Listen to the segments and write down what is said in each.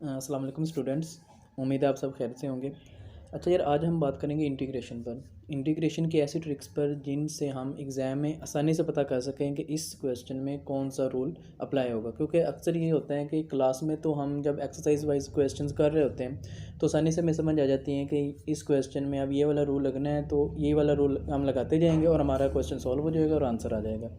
अस्सलाम वालेकुम स्टूडेंट्स। उम्मीद है आप सब खैर से होंगे। अच्छा यार, आज हम बात करेंगे इंटीग्रेशन पर। इंटीग्रेशन की ऐसी ट्रिक्स पर जिनसे हम एग्ज़ाम में आसानी से पता कर सकें कि इस क्वेश्चन में कौन सा रूल अप्लाई होगा। क्योंकि अक्सर ये होता है कि क्लास में तो हम जब एक्सरसाइज वाइज क्वेश्चंस कर रहे होते हैं तो आसानी से हमें समझ आ जाती है कि इस क्वेश्चन में अब ये वाला रूल लगना है, तो ये वाला रूल हम लगाते जाएंगे और हमारा क्वेश्चन सॉल्व हो जाएगा और आंसर आ जाएगा।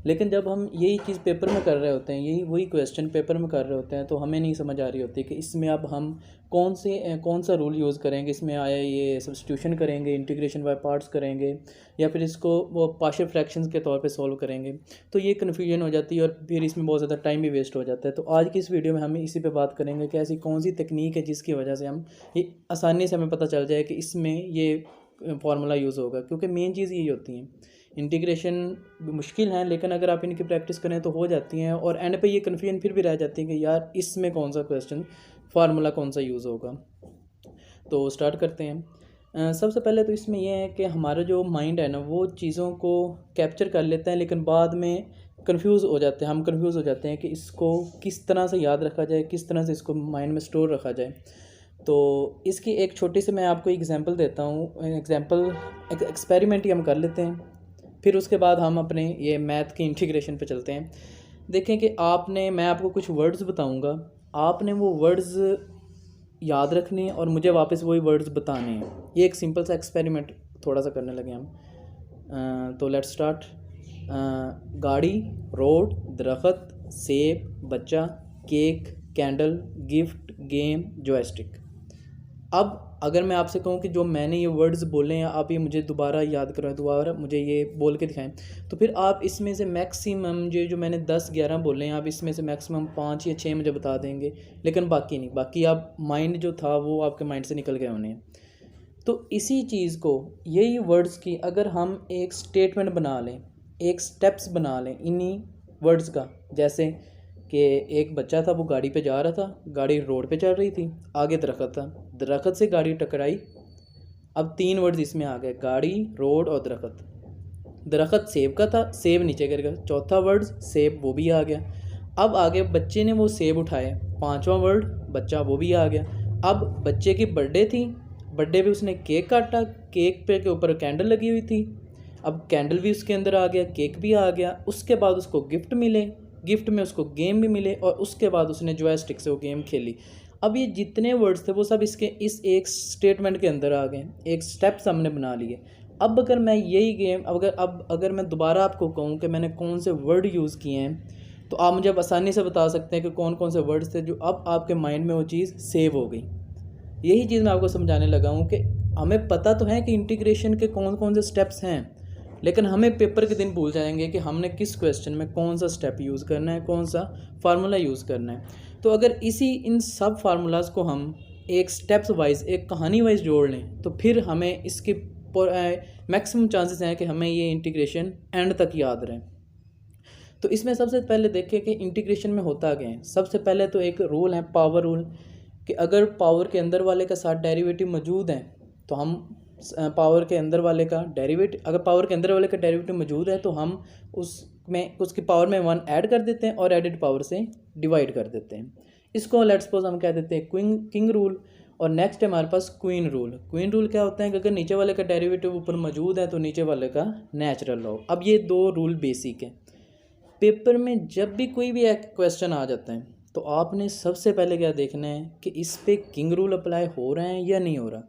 लेकिन जब हम यही चीज़ पेपर में कर रहे होते हैं, यही वही क्वेश्चन पेपर में कर रहे होते हैं, तो हमें नहीं समझ आ रही होती कि इसमें अब हम कौन सा रूल यूज़ करेंगे। इसमें आया ये सब्स्टिट्यूशन करेंगे, इंटीग्रेशन बाय पार्ट्स करेंगे, या फिर इसको वो पार्शियल फ्रैक्शंस के तौर पे सॉल्व करेंगे। तो ये कन्फ्यूजन हो जाती है और फिर इसमें बहुत ज़्यादा टाइम भी वेस्ट हो जाता है। तो आज की इस वीडियो में हम इसी पे बात करेंगे कि ऐसी कौन सी तकनीक है जिसकी वजह से हम ये आसानी से हमें पता चल जाए कि इसमें ये फार्मूला यूज़ होगा। क्योंकि मेन चीज़ यही होती है, इंटीग्रेशन मुश्किल है लेकिन अगर आप इनकी प्रैक्टिस करें तो हो जाती हैं, और एंड पे ये कन्फ्यूजन फिर भी रह जाती है कि यार इसमें कौन सा क्वेश्चन फार्मूला कौन सा यूज़ होगा। तो स्टार्ट करते हैं। सबसे पहले तो इसमें यह है कि हमारा जो माइंड है ना, वो चीज़ों को कैप्चर कर लेता है लेकिन बाद में कंफ्यूज हो जाते हैं। हम कंफ्यूज हो जाते हैं कि इसको किस तरह से याद रखा जाए, किस तरह से इसको माइंड में स्टोर रखा जाए। तो इसकी एक छोटी सी मैं आपको एग्जांपल देता हूँ। एग्जांपल एक एक्सपेरिमेंट ही हम कर लेते हैं, फिर उसके बाद हम अपने ये मैथ की इंटीग्रेशन पे चलते हैं। देखें कि मैं आपको कुछ वर्ड्स बताऊंगा, आपने वो वर्ड्स याद रखने हैं और मुझे वापस वही वर्ड्स बताने हैं। ये एक सिंपल सा एक्सपेरिमेंट थोड़ा सा करने लगे हम। तो लेट्स स्टार्ट। गाड़ी, रोड, दरख्त, सेब, बच्चा, cake, candle, gift, game, joystick. अब अगर मैं आपसे कहूँ कि जो मैंने ये वर्ड्स बोले हैं आप ये मुझे दोबारा याद करवाएं, दोबारा मुझे ये बोल के दिखाएं, तो फिर आप इसमें से मैक्सिमम जो मैंने 10-11 बोले हैं, आप इसमें से मैक्सिमम 5 या 6 मुझे बता देंगे, लेकिन बाकी नहीं। बाकी आप माइंड जो था वो आपके माइंड से निकल गए होने हैं। तो इसी चीज़ को, यही वर्ड्स की अगर हम एक स्टेटमेंट बना लें, एक स्टेप्स बना लें इन्हीं वर्ड्स का, जैसे कि एक बच्चा था, वो गाड़ी पे जा रहा था, गाड़ी रोड पे चल रही थी, आगे दरख्त था, दरख्त से गाड़ी टकराई। अब 3 वर्ड्स इसमें आ गए, गाड़ी, रोड और दरख्त। दरख्त सेब का था, सेब नीचे गिर गया, चौथा वर्ड सेब, वो भी आ गया। अब आगे बच्चे ने वो सेब उठाए, 5वां वर्ड बच्चा, वो भी आ गया। अब बच्चे की बर्थडे थी, बर्थडे पे उसने केक काटा, केक पे के ऊपर कैंडल लगी हुई थी, अब कैंडल भी उसके अंदर आ गया, केक भी आ गया। उसके बाद उसको गिफ्ट मिले, गिफ्ट में उसको गेम भी मिले, और उसके बाद उसने जॉयस्टिक से वो गेम खेली। अब ये जितने वर्ड्स थे वो सब इसके इस एक स्टेटमेंट के अंदर आ गए, एक स्टेप्स हमने बना लिए। अब अगर मैं यही गेम अगर मैं दोबारा आपको कहूँ कि मैंने कौन से वर्ड यूज़ किए हैं, तो आप मुझे अब आसानी से बता सकते हैं कि कौन कौन से वर्ड्स थे जो अब आपके माइंड में वो चीज़ सेव हो गई। यही चीज़ मैं आपको समझाने लगा हूँ कि हमें पता तो है कि इंटीग्रेशन के कौन कौन से स्टेप्स हैं, लेकिन हमें पेपर के दिन भूल जाएंगे कि हमने किस क्वेश्चन में कौन सा स्टेप यूज़ करना है, कौन सा फार्मूला यूज़ करना है। तो अगर इन सब फार्मूलाज़ को हम एक स्टेप्स वाइज, एक कहानी वाइज जोड़ लें, तो फिर हमें इसके मैक्सिमम चांसेस हैं कि हमें ये इंटीग्रेशन एंड तक याद रहे। तो इसमें सबसे पहले देखें कि इंटीग्रेशन में होता क्या है। सबसे पहले तो एक रूल है, पावर रूल, कि अगर पावर के अंदर वाले का साथ डेरिवेटिव मौजूद है तो हम पावर के अंदर वाले का डेरिवेटिव, अगर पावर के अंदर वाले का डेरिवेटिव मौजूद है तो हम उसकी पावर में 1 ऐड कर देते हैं और एडेड पावर से डिवाइड कर देते हैं। इसको लेट्स सपोज हम कह देते हैं किंग रूल। और नेक्स्ट है हमारे पास क्वीन रूल। क्वीन रूल क्या होता है कि अगर नीचे वाले का डेरिवेटिव ऊपर मौजूद है तो नीचे वाले का नेचुरल लॉ। अब ये 2 रूल बेसिक है। पेपर में जब भी कोई भी एक क्वेश्चन आ जाता है तो आपने सबसे पहले क्या देखना है कि इस पे किंग रूल अप्लाई हो रहा है या नहीं हो रहा।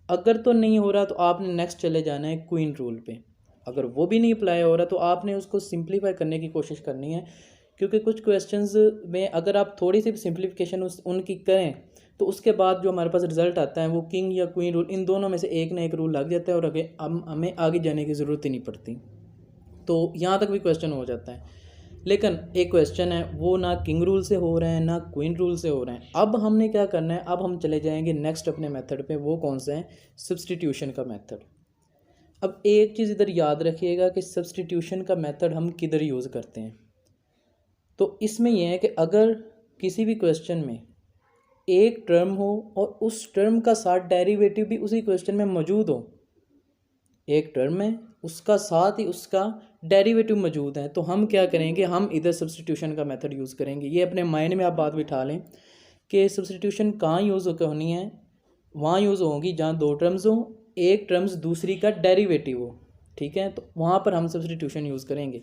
अगर तो नहीं हो रहा तो आपने नेक्स्ट चले जाना है क्वीन रूल पे। अगर वो भी नहीं अप्लाई हो रहा तो आपने उसको सिंप्लीफाई करने की कोशिश करनी है, क्योंकि कुछ क्वेश्चंस में अगर आप थोड़ी सी सिंप्लीफिकेशन उनकी करें तो उसके बाद जो हमारे पास रिजल्ट आता है वो किंग या क्वीन रूल, इन दोनों में से एक ना एक रूल लग जाता है और हमें आगे जाने की ज़रूरत ही नहीं पड़ती। तो यहाँ तक भी क्वेश्चन हो जाता है। लेकिन एक क्वेश्चन है वो ना किंग रूल से हो रहे हैं ना क्वीन रूल से हो रहे हैं। अब हमने क्या करना है, अब हम चले जाएंगे नेक्स्ट अपने मेथड पे। वो कौन सा है? सब्स्टिट्यूशन का मेथड। अब एक चीज़ इधर याद रखिएगा कि सब्स्टिट्यूशन का मेथड हम किधर यूज़ करते हैं। तो इसमें यह है कि अगर किसी भी क्वेश्चन में एक टर्म हो और उस टर्म का साथ डेरिवेटिव भी उसी क्वेश्चन में मौजूद हो, एक टर्म है उसका साथ ही उसका डेरिवेटिव मौजूद है, तो हम क्या करेंगे, हम इधर सब्स्टिट्यूशन का मेथड यूज़ करेंगे। ये अपने माइंड में आप बात बिठा लें कि सब्सटीट्यूशन कहाँ यूज़ होनी है, वहाँ यूज़ होगी जहाँ दो टर्म्स हों, एक टर्म्स दूसरी का डेरिवेटिव हो, ठीक है, तो वहाँ पर हम सब्सटीट्यूशन यूज़ करेंगे।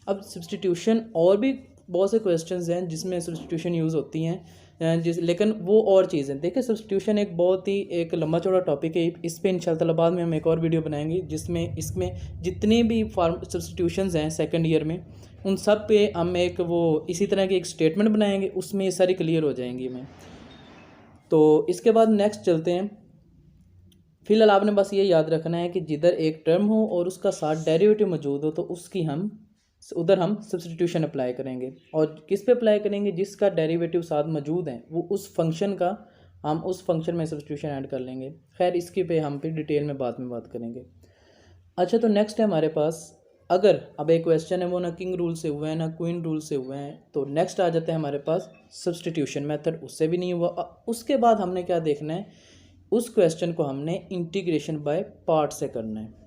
अब सब्सटीट्यूशन और भी बहुत से क्वेश्चंस हैं जिसमें सब्सटीट्यूशन यूज़ होती हैं, लेकिन वो और चीज़ है। देखिए सब्सटीट्यूशन एक बहुत ही एक लंबा चौड़ा टॉपिक है, इस पर इंशाल्लाह बाद में हम एक और वीडियो बनाएंगे जिसमें इसमें जितने भी सब्सटीट्यूशंस हैं सेकंड ईयर में उन सब पे हम एक वो इसी तरह की एक स्टेटमेंट बनाएंगे, उसमें ये सारी क्लियर हो जाएंगी हमें। तो इसके बाद नेक्स्ट चलते हैं। फिलहाल आपने बस ये याद रखना है कि जिधर एक टर्म हो और उसका साथ डेरिवेटिव मौजूद हो तो उसकी हम उधर हम सब्सटीट्यूशन अप्लाई करेंगे, और किस पे अप्लाई करेंगे, जिसका डेरिवेटिव साथ मौजूद है वो उस फंक्शन का हम उस फंक्शन में सब्सटीट्यूशन ऐड कर लेंगे। खैर इसकी पे हम फिर डिटेल में बात करेंगे। अच्छा, तो नेक्स्ट है हमारे पास, अगर अब एक क्वेश्चन है वो ना किंग रूल से हुआ है ना क्वीन रूल से हुए हैं, तो नेक्स्ट आ जाते हैं हमारे पास सब्सटीट्यूशन मेथड, उससे भी नहीं हुआ। उसके बाद हमने क्या देखना है, उस क्वेश्चन को हमने इंटीग्रेशन बाय पार्ट से करना है।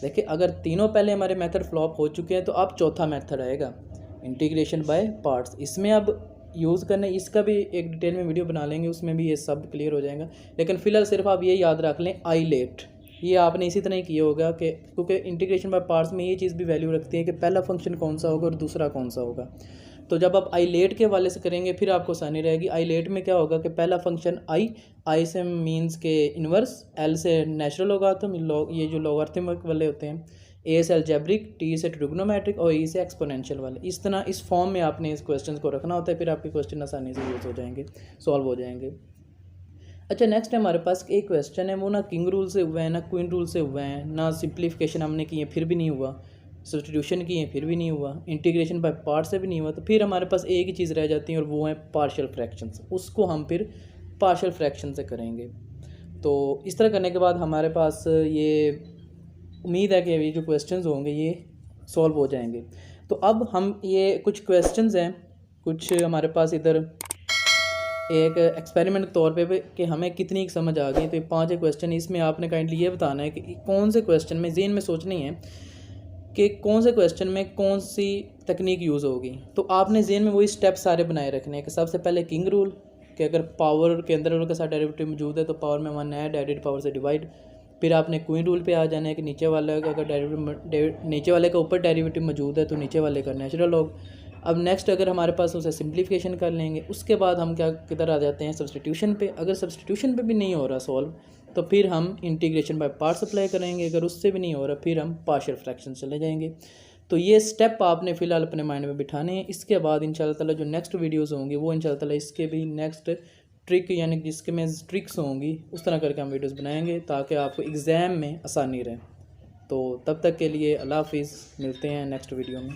देखिए अगर तीनों पहले हमारे मेथड फ्लॉप हो चुके हैं तो अब चौथा मेथड आएगा इंटीग्रेशन बाय पार्ट्स। इसमें अब यूज़ करने, इसका भी एक डिटेल में वीडियो बना लेंगे, उसमें भी ये सब क्लियर हो जाएगा। लेकिन फिलहाल सिर्फ आप ये याद रख लें आईलेट, ये आपने इसी तरह ही किया होगा कि क्योंकि इंटीग्रेशन बाय पार्ट्स में ये चीज़ भी वैल्यू रखती है कि पहला फंक्शन कौन सा होगा और दूसरा कौन सा होगा। तो जब आप आईलेट के हवाले से करेंगे फिर आपको आसानी रहेगी। आईलेट में क्या होगा कि पहला फंक्शन आई से मीन्स के इन्वर्स, एल से नेचुरल लोगारिथम, ये जो लोगारिथमिक वाले होते हैं, ए से अलजेब्रिक, टी से ट्रिग्नोमेट्रिक और ई से एक्सपोनेंशियल वाले। इस तरह इस फॉर्म में आपने इस क्वेश्चन को रखना होता है, फिर आपके क्वेश्चन आसानी से यूज़ हो जाएंगे, सॉल्व हो जाएंगे। अच्छा, नेक्स्ट है हमारे पास एक क्वेश्चन है वो ना किंग रूल से हुआ है ना क्वीन रूल से हुआ है, ना सिंप्लीफिकेशन हमने की है फिर भी नहीं हुआ, सब्सटीट्यूशन की है फिर भी नहीं हुआ, इंटीग्रेशन बाय पार्ट से भी नहीं हुआ, तो फिर हमारे पास एक ही चीज़ रह जाती है और वो है पार्शियल फ्रैक्शंस। उसको हम फिर पार्शियल फ्रैक्शन से करेंगे। तो इस तरह करने के बाद हमारे पास ये उम्मीद है कि ये जो क्वेश्चंस होंगे ये सॉल्व हो जाएंगे। तो अब हम ये कुछ क्वेश्चंस हैं, कुछ हमारे पास इधर एक एक्सपेरिमेंट के तौर पे कि हमें कितनी समझ आ गई। तो ये 5 क्वेश्चन, इसमें आपने काइंडली ये बताना है कि कौन से क्वेश्चन में ज़हन में सोचनी है कि कौन से क्वेश्चन में कौन सी तकनीक यूज़ होगी। तो आपने ज़हन में वही स्टेप सारे बनाए रखने हैं कि सबसे पहले किंग रूल, कि अगर पावर के अंदर रूल के साथ डेरिवेटिव मौजूद है तो पावर में 1 ऐड, एडेड पावर से डिवाइड। फिर आपने क्वीन रूल पे आ जाना है कि नीचे वाला का अगर नीचे वाले का ऊपर डेरिवेटिव मौजूद है तो नीचे वाले का नेचुरल लॉग। अब नेक्स्ट अगर हमारे पास उसे सिंप्लीफिकेशन कर लेंगे, उसके बाद हम क्या किधर आ जाते हैं सब्सटीट्यूशन पे। अगर सब्सटीट्यूशन पे भी नहीं हो रहा सॉल्व तो फिर हम इंटीग्रेशन बाय पार्ट्स अप्लाई करेंगे, अगर उससे भी नहीं हो रहा फिर हम पार्शियल फ्रैक्शन चले जाएंगे। तो ये स्टेप आपने फ़िलहाल अपने माइंड में बिठाने हैं। इसके बाद इंशाल्लाह ताला जो नेक्स्ट वीडियोस होंगी वो इंशाल्लाह ताला इसके भी नेक्स्ट ट्रिक यानी जिसके में ट्रिक्स होंगी उस तरह करके हम वीडियोस बनाएंगे ताकि आपको एग्ज़ाम में आसानी रहे। तो तब तक के लिए अल्लाह हाफिज़, मिलते हैं नेक्स्ट वीडियो में।